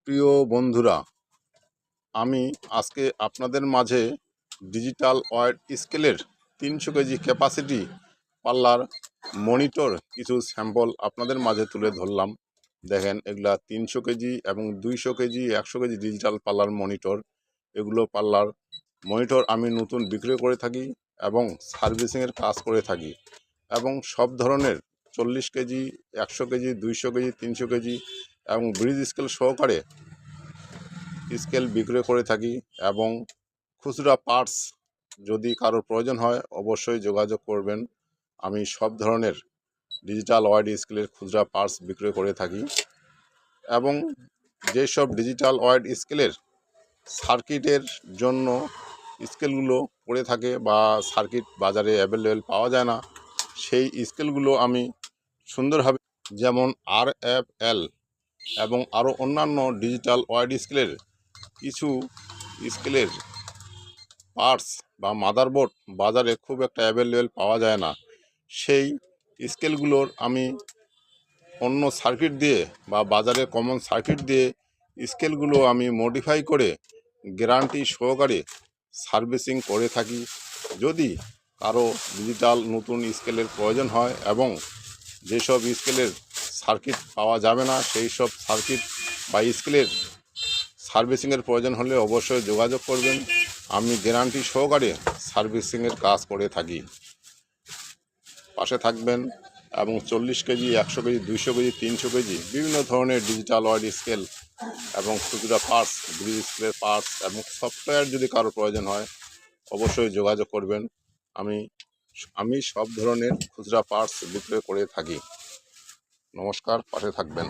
প্রিয় বন্ধুরা, আমি আজকে আপনাদের মাঝে ডিজিটাল ওয়েট স্কেলের 300 কেজি ক্যাপাসিটি পাল্লার মনিটর কিছু স্যাম্পল আপনাদের মাঝে তুলে ধরলাম। দেখেন, এগুলা 300 কেজি এবং 200 কেজি 100 কেজি ডিজিটাল পাল্লার মনিটর। এগুলো পাল্লার মনিটর আমি নতুন বিক্রয় করে থাকি এবং সার্ভিসিংয়ের কাজ করে থাকি, এবং সব ধরনের 40 কেজি 100 কেজি 200 কেজি 300 কেজি এবং ব্রিজ স্কেল সহকারে স্কেল বিক্রয় করে থাকি। এবং খুচরা পার্টস যদি কারোর প্রয়োজন হয় অবশ্যই যোগাযোগ করবেন। আমি সব ধরনের ডিজিটাল ওয়েট স্কেলের খুচরা পার্টস বিক্রয় করে থাকি, এবং যেসব ডিজিটাল ওয়েট স্কেলের সার্কিটের জন্য স্কেলগুলো পড়ে থাকে বা সার্কিট বাজারে অ্যাভেলেবেল পাওয়া যায় না, সেই স্কেলগুলো আমি সুন্দরভাবে, যেমন RFL এবং আরও অন্যান্য ডিজিটাল ওয়েট স্কেলের কিছু স্কেলের পার্টস বা মাদারবোর্ড বাজারে খুব একটা অ্যাভেলেবেল পাওয়া যায় না, সেই স্কেলগুলোর আমি অন্য সার্কিট দিয়ে বা বাজারে কমন সার্কিট দিয়ে স্কেলগুলো আমি মডিফাই করে গ্যারান্টি সহকারে সার্ভিসিং করে থাকি। যদি কারো ডিজিটাল নতুন স্কেলের প্রয়োজন হয় এবং যেসব স্কেলের সার্কিট পাওয়া যাবে না, সেই সব সার্কিট বা স্কেলের সার্ভিসিংয়ের প্রয়োজন হলে অবশ্যই যোগাযোগ করবেন। আমি গ্যারান্টি সহকারে সার্ভিসিংয়ের কাজ করে থাকি। পাশে থাকবেন, এবং 40 কেজি 100 কেজি 200 কেজি 300 কেজি বিভিন্ন ধরনের ডিজিটাল ওয়েট স্কেল এবং খুচরা পার্টস, ব্রিজ স্কেলের পার্টস এবং সফটওয়্যার যদি কারো প্রয়োজন হয় অবশ্যই যোগাযোগ করবেন। আমি সব ধরনের খুচরা পার্টস বিক্রয় করে থাকি। নমস্কার, পাশে থাকবেন।